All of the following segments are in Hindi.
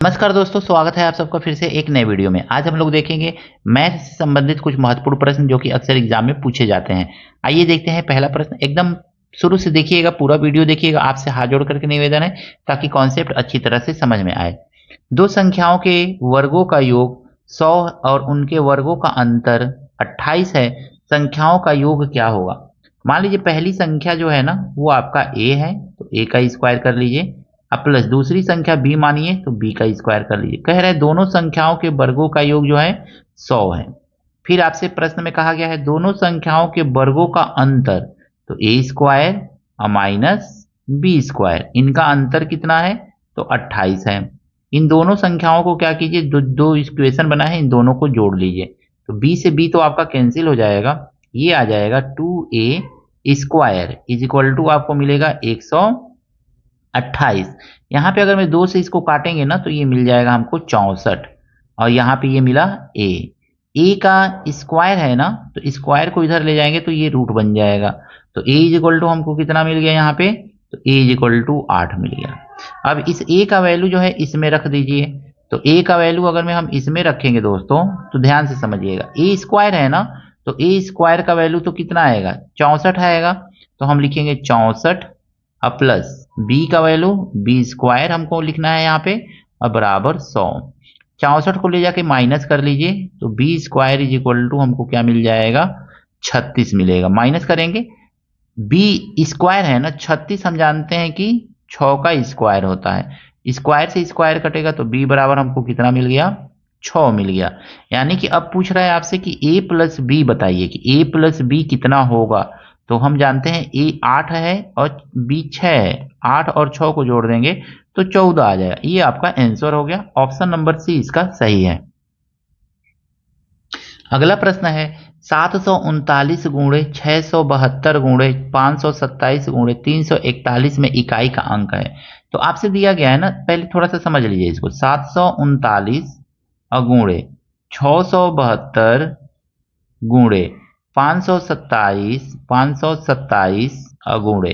नमस्कार दोस्तों, स्वागत है आप सबका फिर से एक नए वीडियो में। आज हम लोग देखेंगे मैथ से संबंधित कुछ महत्वपूर्ण प्रश्न जो कि अक्सर एग्जाम में पूछे जाते हैं। आइए देखते हैं पहला प्रश्न। एकदम शुरू से देखिएगा, पूरा वीडियो देखिएगा। आपसे हाथ जोड़ करके निवेदन है ताकि कॉन्सेप्ट अच्छी तरह से समझ में आए। दो संख्याओं के वर्गों का योग 100 और उनके वर्गों का अंतर 28 है। संख्याओं का योग क्या होगा? मान लीजिए पहली संख्या जो है ना वो आपका a है, तो a का स्क्वायर कर लीजिए। अब प्लस दूसरी संख्या b मानिए तो b का स्क्वायर कर लीजिए। कह रहे हैं दोनों संख्याओं के वर्गों का योग जो है 100 है। फिर आपसे प्रश्न में कहा गया है दोनों संख्याओं के वर्गों का अंतर, तो a स्क्वायर और माइनस b स्क्वायर, इनका अंतर कितना है? तो 28 है। इन दोनों संख्याओं को क्या कीजिए, दो इक्वेशन बना है, इन दोनों को जोड़ लीजिए। तो b से b तो आपका कैंसिल हो जाएगा, ये आ जाएगा 2a square is equal to आपको मिलेगा 128। यहाँ पे अगर मैं 2 से इसको काटेंगे ना तो ये मिल जाएगा हमको 64, और यहाँ पे ये मिला a का स्क्वायर है ना, तो स्क्वायर को इधर ले जाएंगे तो ये रूट बन जाएगा। तो a इज इक्वल टू हमको कितना मिल गया यहाँ पे? तो a इज इक्वल टू 8 मिल गया। अब इस a का वैल्यू जो है इसमें रख दीजिए। तो a का वैल्यू अगर मैं हम इसमें रखेंगे दोस्तों तो ध्यान से समझिएगा, a स्क्वायर है ना, तो a स्क्वायर का वैल्यू तो कितना आएगा? 64 आएगा। तो हम लिखेंगे 64 अब प्लस b का वैल्यू b स्क्वायर हमको लिखना है यहाँ पे, और बराबर 100। 64 को ले जाके माइनस कर लीजिए तो b square is equal to हमको क्या मिल जाएगा? 36 मिलेगा। माइनस करेंगे, b स्क्वायर है ना, 36 हम जानते हैं कि 6 का स्क्वायर होता है। स्क्वायर से स्क्वायर कटेगा तो b बराबर हमको कितना मिल गया? 6 मिल गया। यानी कि अब पूछ रहा है आपसे कि a प्लस b बताइए कि a प्लस b कितना होगा। तो हम जानते हैं a 8 है और b 6 है, 8 और 6 को जोड़ देंगे तो 14 आ जाएगा। ये आपका आंसर हो गया। ऑप्शन नंबर सी इसका सही है। अगला प्रश्न है 739 गुणे 672 गुणे 527 गुणे 341 में इकाई का अंक है। तो आपसे दिया गया है ना, पहले थोड़ा सा समझ लीजिए इसको। 739 गुणे 672 गुणे 527 गुणे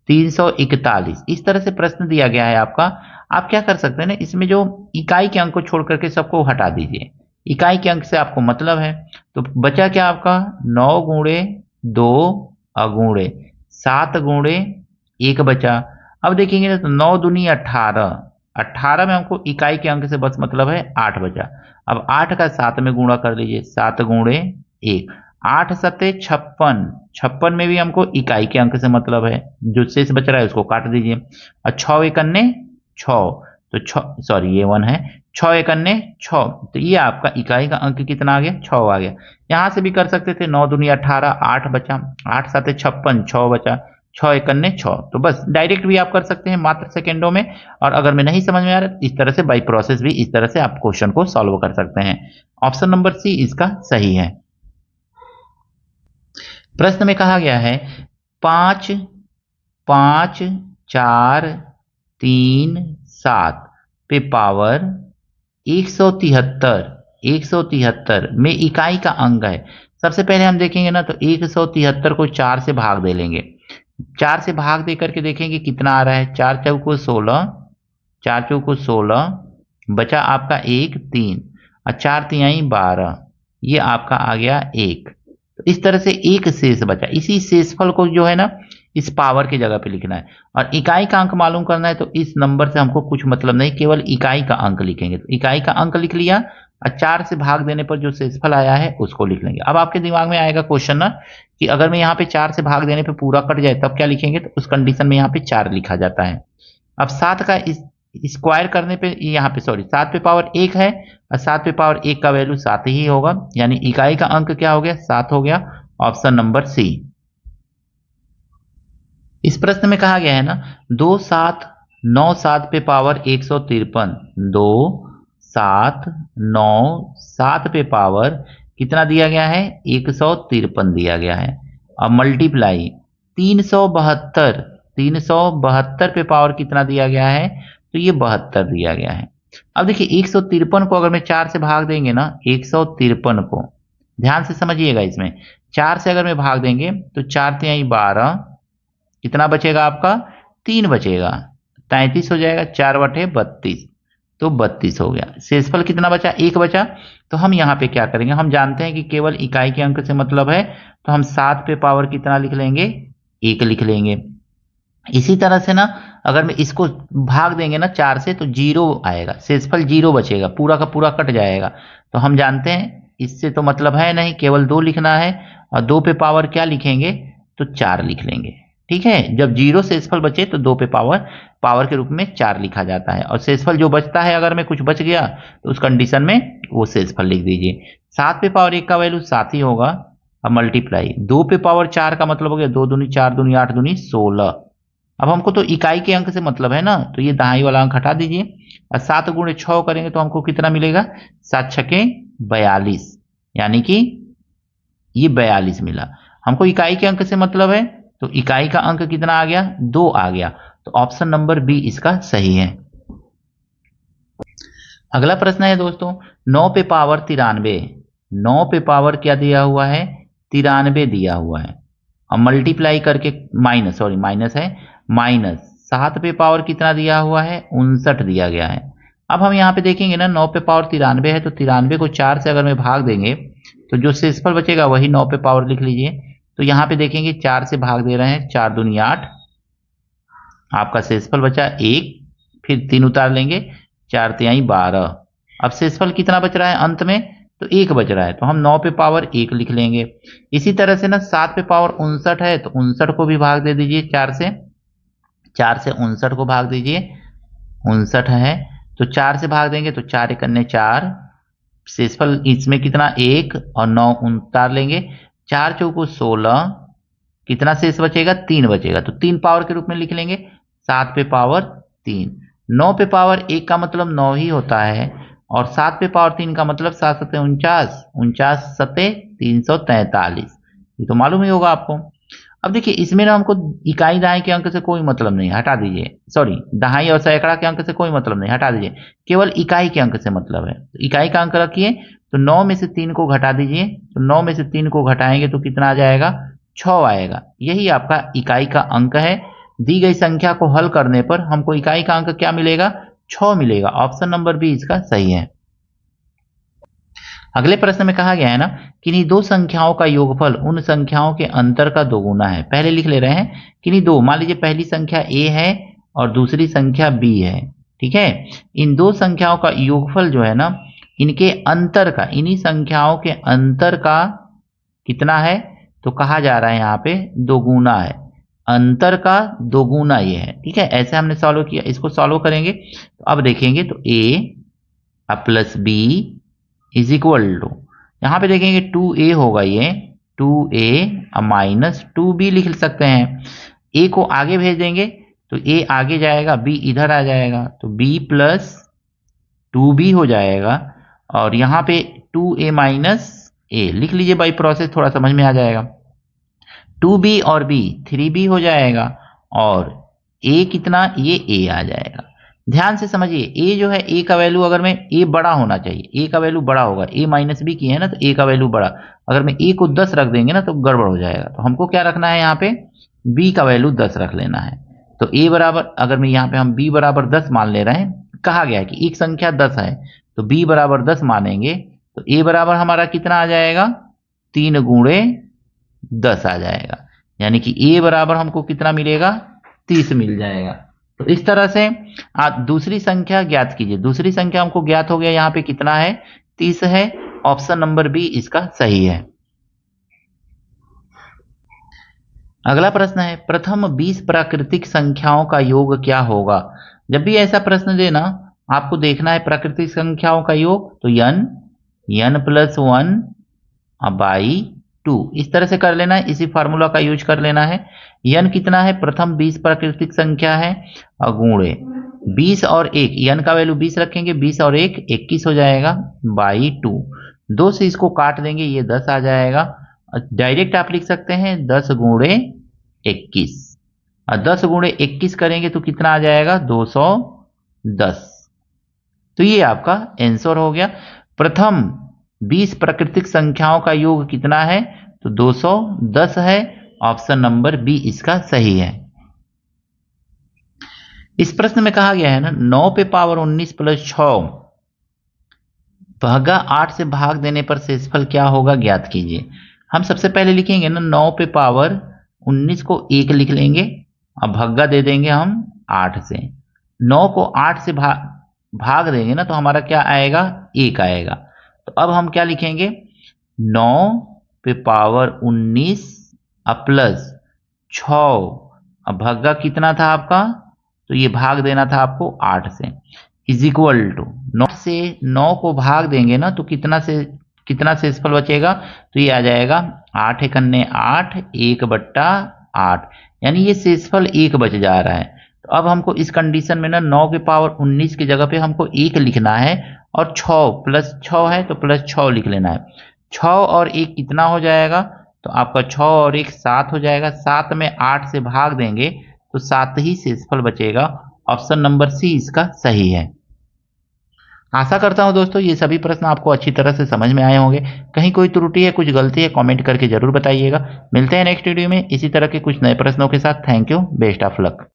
341, इस तरह से प्रश्न दिया गया है आपका। आप क्या कर सकते हैं ना, इसमें जो इकाई के अंक को छोड़ करके सबको हटा दीजिए। इकाई के अंक से आपको मतलब है, तो बचा क्या आपका? 9 गुणे 2 गुणे 7 गुणे 1 बचा। अब देखेंगे ना तो 9 दूनी 18, 18 में हमको इकाई के अंक से बस मतलब है 8 बचा। अब 8 का 7 में गुणा कर लीजिए, 7 गुणे 1, 8 सते 56, 56 में भी हमको इकाई के अंक से मतलब है, जो शेष बच रहा है उसको काट दीजिए। और 6 एकन्ने 6, तो 6 सॉरी ये 1 है, 6 एकन्ने 6, तो ये आपका इकाई का अंक कितना आ गया? 6 आ गया। यहाँ से भी कर सकते थे, 9 दूनी 18, 8 बचा, 8 साते 56, 6 बचा, 6 एकन्ने 6। तो बस डायरेक्ट भी आप कर सकते हैं मात्र सेकेंडों में, और अगर में नहीं समझ में आ रहा इस तरह से बाई प्रोसेस भी इस तरह से आप क्वेश्चन को सॉल्व कर सकते हैं। ऑप्शन नंबर सी इसका सही है। प्रश्न में कहा गया है 5 5 4 3 7 पे पावर 173 में इकाई का अंक है। सबसे पहले हम देखेंगे ना तो 173 को 4 से भाग दे लेंगे। 4 से भाग दे करके देखेंगे कितना आ रहा है। 4 चौको 16, 4 चौको 16, बचा आपका 1 3, और 4 तिहाई 12, ये आपका आ गया 1। तो इस तरह से एक शेष बचा। इसी शेषफल को जो है ना इस पावर की जगह पे लिखना है, और इकाई का अंक मालूम करना है। तो इस नंबर से हमको कुछ मतलब नहीं, केवल इकाई का अंक लिखेंगे। तो इकाई का अंक लिख लिया, और 4 से भाग देने पर जो शेषफल आया है उसको लिख लेंगे। अब आपके दिमाग में आएगा क्वेश्चन ना कि अगर मैं यहाँ पे 4 से भाग देने पे पूरा कट जाए तब क्या लिखेंगे? तो उस कंडीशन में यहाँ पे 4 लिखा जाता है। अब 7 का स्क्वायर करने पे यहाँ पे सॉरी 7 पे पावर 1 है, और 7 पे पावर 1 का वैल्यू 7 ही होगा, यानी इकाई का अंक क्या हो गया? 7 हो गया। Option number C. इस प्रश्न में कहा गया है ना 2 7 9 7 पे पावर 153, 2 7 9 7 पे पावर कितना दिया गया है? 153 दिया गया है। अब मल्टीप्लाई 372, 372 पे पावर कितना दिया गया है? तो ये 72 दिया गया है। अब देखिए 153 को अगर मैं 4 से भाग देंगे ना, 153 को ध्यान से समझिएगा, इसमें 4 से अगर मैं भाग देंगे तो 4 तिहाई 12, कितना बचेगा आपका? 3 बचेगा, 33 हो जाएगा, 4 बटे 32। तो 32 हो गया। शेषफल कितना बचा? 1 बचा। तो हम यहाँ पे क्या करेंगे, हम जानते हैं कि केवल इकाई के अंक से मतलब है, तो हम 7 पे पावर कितना लिख लेंगे? 1 लिख लेंगे। इसी तरह से ना अगर मैं इसको भाग देंगे ना 4 से तो 0 आएगा, शेषफल 0 बचेगा, पूरा का पूरा कट जाएगा। तो हम जानते हैं इससे तो मतलब है नहीं, केवल 2 लिखना है, और 2 पे पावर क्या लिखेंगे? तो 4 लिख लेंगे। ठीक है, जब 0 शेषफल बचे तो 2 पे पावर पावर के रूप में 4 लिखा जाता है, और शेषफल जो बचता है अगर में कुछ बच गया तो उस कंडीशन में वो शेषफल लिख दीजिए। 7 पे पावर 1 का वैल्यू 7 ही होगा। अब मल्टीप्लाई 2 पे पावर 4 का मतलब हो गया 2 दूनी 4 दूनी 8 दूनी 16। अब हमको तो इकाई के अंक से मतलब है ना, तो ये दहाई वाला अंक हटा दीजिए, और 7 गुणे 6 करेंगे तो हमको कितना मिलेगा? 7 छके 42, यानी कि ये 42 मिला। हमको इकाई के अंक से मतलब है, तो इकाई का अंक कितना आ गया? 2 आ गया। तो ऑप्शन नंबर बी इसका सही है। अगला प्रश्न है दोस्तों, 9 पे पावर 93। 9 पे पावर क्या दिया हुआ है? 93 दिया हुआ है। अब मल्टीप्लाई करके माइनस है, माइनस 7 पे पावर कितना दिया हुआ है? 59 दिया गया है। अब हम यहाँ पे देखेंगे ना, 9 पे पावर 93 है, तो 93 को 4 से अगर मैं भाग देंगे तो जो शेषफल बचेगा वही 9 पे पावर लिख लीजिए। तो यहाँ पे देखेंगे 4 से भाग दे रहे हैं, 4 दूनी 8, आपका शेषफल बचा 1, फिर 3 उतार लेंगे, 4 तिहाई 12। अब शेषफल कितना बच रहा है अंत में? तो 1 बच रहा है, तो हम 9 पे पावर 1 लिख लेंगे। इसी तरह से ना 7 पे पावर 59 है, तो 59 को भी भाग दे दीजिए 4 से, 4 से 59 को भाग दीजिए, 59 है तो 4 से भाग देंगे तो 4 एकन्ने 4, शेषफल इसमें कितना? 1 और 9 उतार लेंगे, 4 चौको 16, कितना शेष बचेगा? 3 बचेगा, तो 3 पावर के रूप में लिख लेंगे, 7 पे पावर 3। 9 पे पावर 1 का मतलब 9 ही होता है, और 7 पे पावर 3 का मतलब 7 सत्ते 49, 49 सत्ते 343, ये तो मालूम ही होगा आपको। अब देखिए इसमें ना हमको इकाई दहाई के अंक से कोई मतलब नहीं, हटा दीजिए, सॉरी दहाई और सैकड़ा के अंक से कोई मतलब नहीं, हटा दीजिए, केवल इकाई के अंक से मतलब है। तो इकाई का अंक रखिए, तो 9 में से 3 को घटा दीजिए, तो 9 में से 3 को घटाएंगे तो कितना आ जाएगा? 6 आएगा। यही आपका इकाई का अंक है। दी गई संख्या को हल करने पर हमको इकाई का अंक क्या मिलेगा? 6 मिलेगा। ऑप्शन नंबर बी इसका सही है। अगले प्रश्न में कहा गया है ना, किन्हीं दो संख्याओं का योगफल उन संख्याओं के अंतर का दोगुना है। पहले लिख ले रहे हैं किन्हीं दो, मान लीजिए पहली संख्या a है और दूसरी संख्या b है, ठीक है। इन दो संख्याओं का योगफल जो है ना, इनके अंतर का, इन्हीं संख्याओं के अंतर का कितना है? तो कहा जा रहा है यहाँ पे दोगुना है, अंतर का दोगुना ये है, ठीक है। ऐसे हमने सॉल्व किया, इसको सॉल्व करेंगे तो अब देखेंगे तो a plus B is equal to, यहाँ पे देखेंगे 2a होगा, ये 2a माइनस 2b लिख सकते हैं। a को आगे भेज देंगे तो a आगे जाएगा, b इधर आ जाएगा, तो b प्लस 2b हो जाएगा, और यहाँ पे 2a माइनस a लिख लीजिए, बाई प्रोसेस थोड़ा समझ में आ जाएगा। 2b और b 3b हो जाएगा, और a कितना? ये a आ जाएगा। ध्यान से समझिए, a जो है, a का वैल्यू अगर मैं a बड़ा होना चाहिए, a का वैल्यू बड़ा होगा, a माइनस बी की है ना, तो a का वैल्यू बड़ा, अगर मैं a को 10 रख देंगे ना तो गड़बड़ हो जाएगा। तो हमको क्या रखना है यहाँ पे? b का वैल्यू 10 रख लेना है। तो a बराबर, अगर मैं यहाँ पे हम b बराबर 10 मान ले रहे हैं, कहा गया है कि एक संख्या 10 है, तो b बराबर 10 मानेंगे, तो a बराबर हमारा कितना आ जाएगा? 3 गुणे 10 आ जाएगा, यानी कि a बराबर हमको कितना मिलेगा? 30 मिल जाएगा। तो इस तरह से आप दूसरी संख्या ज्ञात कीजिए। दूसरी संख्या हमको ज्ञात हो गया, यहाँ पे कितना है? 30 है। ऑप्शन नंबर बी इसका सही है। अगला प्रश्न है, प्रथम 20 प्राकृतिक संख्याओं का योग क्या होगा? जब भी ऐसा प्रश्न देना, आपको देखना है प्राकृतिक संख्याओं का योग, तो n प्लस 1 बाई 2 इस तरह से कर लेना है, इसी फार्मूला का यूज कर लेना है। n कितना है? प्रथम 20 प्राकृतिक संख्या है, और गुणे 20 और 1, n का वैल्यू 20 रखेंगे, 20 और 1 21 हो जाएगा, बाई 2, 2 से इसको काट देंगे, ये 10 आ जाएगा। डायरेक्ट आप लिख सकते हैं 10 गुणे 21, और 10 गुणे 21 करेंगे तो कितना आ जाएगा? 210। तो ये आपका आंसर हो गया। प्रथम 20 प्राकृतिक संख्याओं का योग कितना है? तो 210 है। ऑप्शन नंबर बी इसका सही है। इस प्रश्न में कहा गया है ना 9 पे पावर 19 प्लस 6 भागा 8 से भाग देने पर शेषफल क्या होगा ज्ञात कीजिए। हम सबसे पहले लिखेंगे ना 9 पे पावर 19 को 1 लिख लेंगे और भग्गा दे देंगे हम 8 से। 9 को 8 से भाग देंगे ना तो हमारा क्या आएगा 1 आएगा। तो अब हम क्या लिखेंगे 9 पे पावर 19 प्लस 6 अब भग्गा कितना था आपका, तो ये भाग देना था आपको 8 से, इज इक्वल टू 9 से 9 को भाग देंगे ना तो कितना शेषफल बचेगा, तो ये आ जाएगा 8 एकन्ने 8 1/8, यानी ये शेषफल 1 बच जा रहा है। तो अब हमको इस कंडीशन में ना 9 के पावर 19 की जगह पे हमको 1 लिखना है और 6 प्लस 6 है तो प्लस 6 लिख लेना है। 6 और 1 कितना हो जाएगा, तो आपका 6 और 1 7 हो जाएगा। 7 में 8 से भाग देंगे तो 7 ही शेषफल बचेगा। ऑप्शन नंबर सी इसका सही है। आशा करता हूं दोस्तों ये सभी प्रश्न आपको अच्छी तरह से समझ में आए होंगे। कहीं कोई त्रुटि है, कुछ गलती है, कमेंट करके जरूर बताइएगा। मिलते हैं नेक्स्ट वीडियो में इसी तरह के कुछ नए प्रश्नों के साथ। Thank you, best of luck.